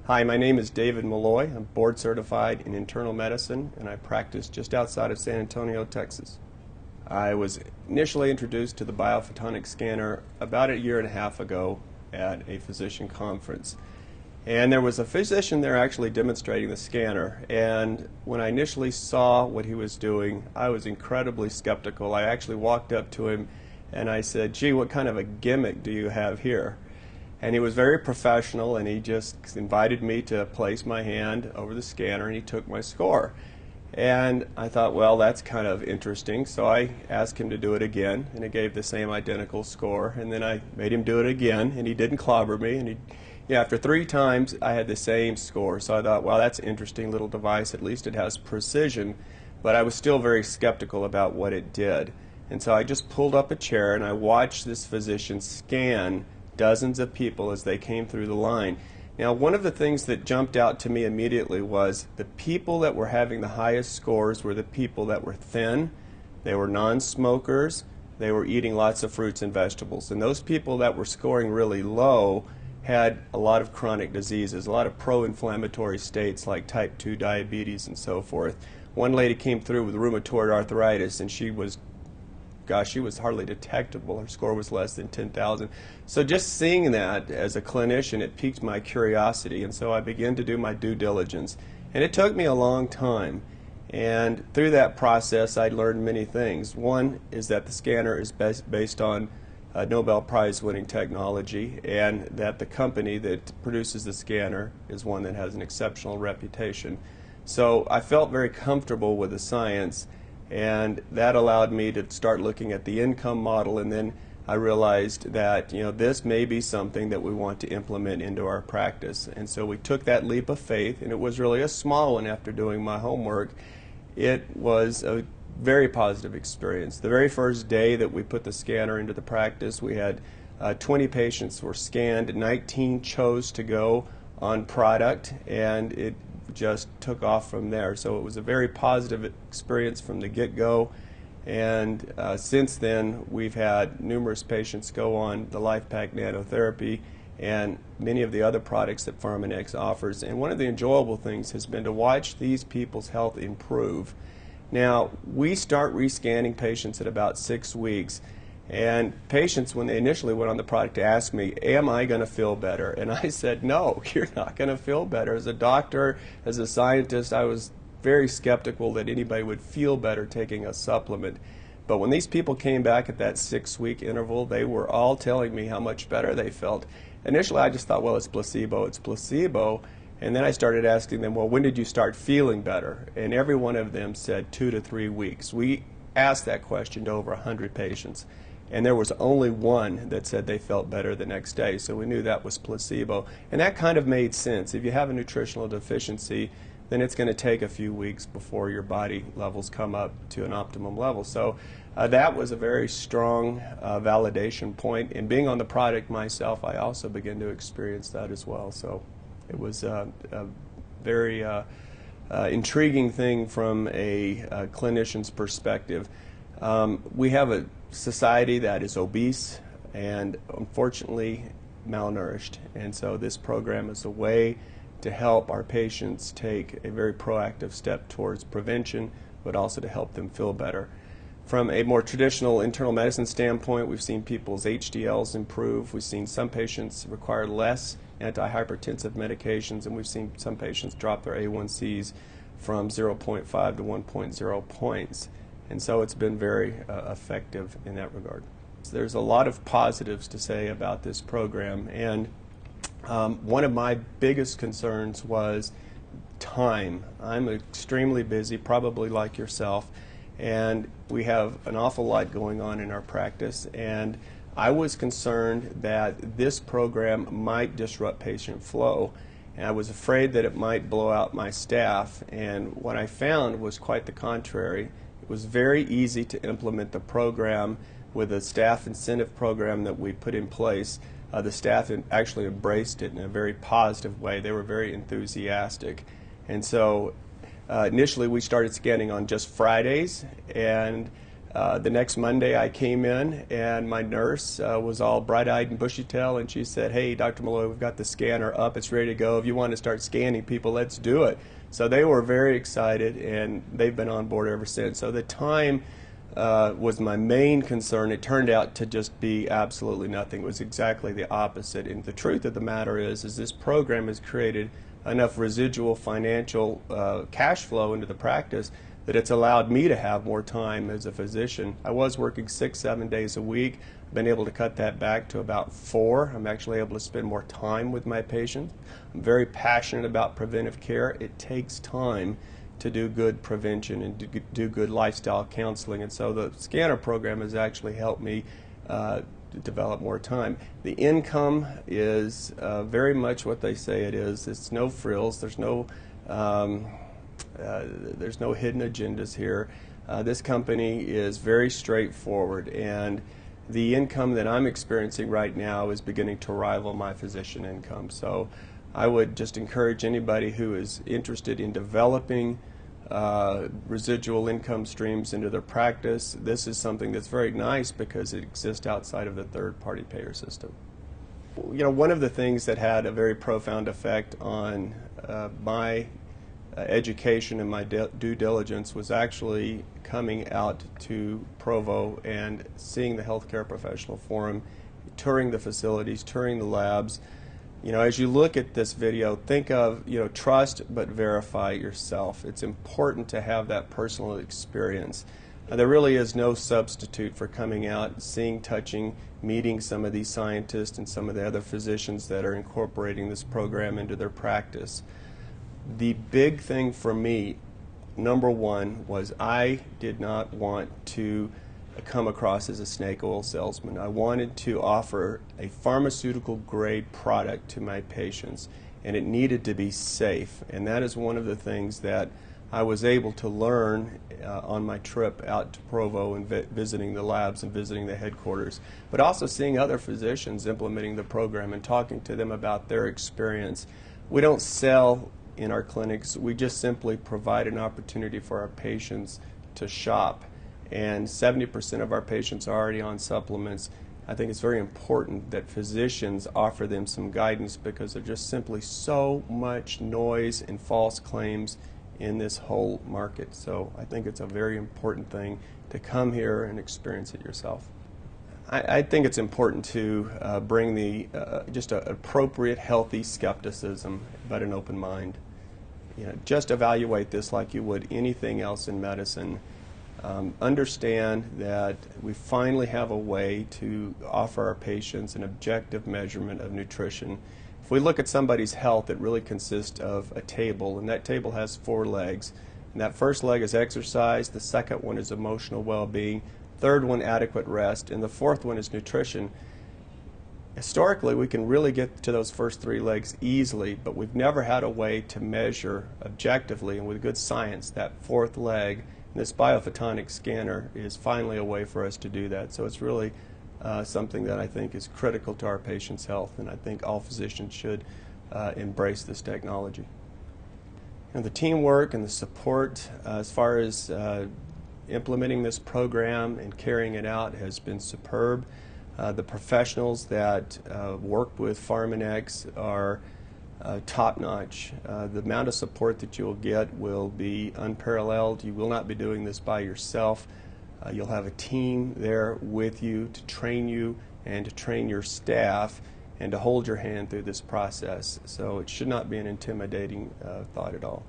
Hi, my name is David Miloy. I'm board certified in internal medicine, and I practice just outside of San Antonio, Texas. I was initially introduced to the biophotonic scanner about a year and a half ago at a physician conference. And there was a physician there actually demonstrating the scanner. And when I initially saw what he was doing, I was incredibly skeptical. I actually walked up to him and I said, "Gee, what kind of a gimmick do you have here?" And he was very professional, and he just invited me to place my hand over the scanner, and he took my score. And I thought, well, that's kind of interesting. So I asked him to do it again, and he gave the same identical score. And then I made him do it again, and he didn't clobber me. And after 3 times, I had the same score. So I thought, well, that's an interesting little device. At least it has precision. But I was still very skeptical about what it did. And so I just pulled up a chair, and I watched this physician scan dozens of people as they came through the line. Now, one of the things that jumped out to me immediately was the people that were having the highest scores were the people that were thin, they were non-smokers, they were eating lots of fruits and vegetables. And those people that were scoring really low had a lot of chronic diseases, a lot of pro-inflammatory states like type 2 diabetes and so forth. One lady came through with rheumatoid arthritis, and she was hardly detectable. Her score was less than 10,000. So just seeing that as a clinician, it piqued my curiosity, and so I began to do my due diligence. And it took me a long time. And through that process, I learned many things. One is that the scanner is based on Nobel Prize winning technology, and that the company that produces the scanner is one that has an exceptional reputation. So I felt very comfortable with the science, and that allowed me to start looking at the income model, and then I realized that this may be something that we want to implement into our practice. And so we took that leap of faith, and it was really a small one after doing my homework. It was a very positive experience. The very first day that we put the scanner into the practice, we had 20 patients were scanned, 19 chose to go on product, and it just took off from there. So it was a very positive experience from the get-go, and since then we've had numerous patients go on the LifePak nanotherapy and many of the other products that Pharmanex offers. And one of the enjoyable things has been to watch these people's health improve. Now, we start rescanning patients at about 6 weeks, and patients, when they initially went on the product, asked me, "Am I going to feel better?" And I said, "No, you're not going to feel better." As a doctor, as a scientist, I was very skeptical that anybody would feel better taking a supplement. But when these people came back at that 6-week interval, they were all telling me how much better they felt. Initially, I just thought, well, it's placebo, it's placebo. And then I started asking them, well, when did you start feeling better? And every one of them said 2 to 3 weeks. We asked that question to over 100 patients, and there was only one that said they felt better the next day, so we knew that was placebo. And that kind of made sense. If you have a nutritional deficiency, then it's going to take a few weeks before your body levels come up to an optimum level. So that was a very strong validation point. And being on the product myself, I also began to experience that as well. So it was a very intriguing thing from a clinician's perspective. We have a society that is obese and unfortunately malnourished, and so this program is a way to help our patients take a very proactive step towards prevention, but also to help them feel better. From a more traditional internal medicine standpoint, we've seen people's HDLs improve. We've seen some patients require less antihypertensive medications, and we've seen some patients drop their A1Cs from 0.5 to 1.0 points. And so it's been very effective in that regard. There's a lot of positives to say about this program, and one of my biggest concerns was time. I'm extremely busy, probably like yourself, and we have an awful lot going on in our practice, and I was concerned that this program might disrupt patient flow, and I was afraid that it might blow out my staff, and what I found was quite the contrary. It was very easy to implement the program with a staff incentive program that we put in place. The staff actually embraced it in a very positive way. They were very enthusiastic. And so initially we started scanning on just Fridays, and The next Monday I came in and my nurse was all bright-eyed and bushy-tailed, and she said, "Hey, Dr. Miloy, we've got the scanner up. It's ready to go. If you want to start scanning people, let's do it." So they were very excited, and they've been on board ever since. So the time was my main concern. It turned out to just be absolutely nothing. It was exactly the opposite. And the truth of the matter is this program has created enough residual financial cash flow into the practice that it's allowed me to have more time as a physician. I was working 6-7 days a week. I've been able to cut that back to about 4. I'm actually able to spend more time with my patients. I'm very passionate about preventive care. It takes time to do good prevention and to do good lifestyle counseling, and so the scanner program has actually helped me develop more time. The income is very much what they say it is. It's no frills. There's no hidden agendas here. This company is very straightforward, and the income that I'm experiencing right now is beginning to rival my physician income. So I would just encourage anybody who is interested in developing residual income streams into their practice. This is something that's very nice because it exists outside of the third-party payer system. You know, one of the things that had a very profound effect on my education and my due diligence was actually coming out to Provo and seeing the Healthcare Professional Forum, touring the facilities, touring the labs. You know, as you look at this video, think of, you know, trust but verify yourself. It's important to have that personal experience. There really is no substitute for coming out, seeing, touching, meeting some of these scientists and some of the other physicians that are incorporating this program into their practice. The big thing for me, number one, was I did not want to come across as a snake oil salesman. I wanted to offer a pharmaceutical grade product to my patients, and it needed to be safe. And that is one of the things that I was able to learn on my trip out to Provo and visiting the labs and visiting the headquarters, but also seeing other physicians implementing the program and talking to them about their experience. We don't sell in our clinics. We just simply provide an opportunity for our patients to shop. And 70% of our patients are already on supplements. I think it's very important that physicians offer them some guidance because there's just simply so much noise and false claims in this whole market. So I think it's a very important thing to come here and experience it yourself. I think it's important to bring the just an appropriate, healthy skepticism, but an open mind. You know, just evaluate this like you would anything else in medicine. Understand that we finally have a way to offer our patients an objective measurement of nutrition. If we look at somebody's health, it really consists of a table, and that table has 4 legs. And that first leg is exercise, the second one is emotional well-being, third one adequate rest, and the fourth one is nutrition. Historically, we can really get to those first 3 legs easily, but we've never had a way to measure objectively and with good science that 4th leg. This biophotonic scanner is finally a way for us to do that. So it's really something that I think is critical to our patients' health, and I think all physicians should embrace this technology. And the teamwork and the support as far as implementing this program and carrying it out has been superb. The professionals that work with PharmNX are top-notch. The amount of support that you'll get will be unparalleled. You will not be doing this by yourself. You'll have a team there with you to train you and to train your staff and to hold your hand through this process. So it should not be an intimidating thought at all.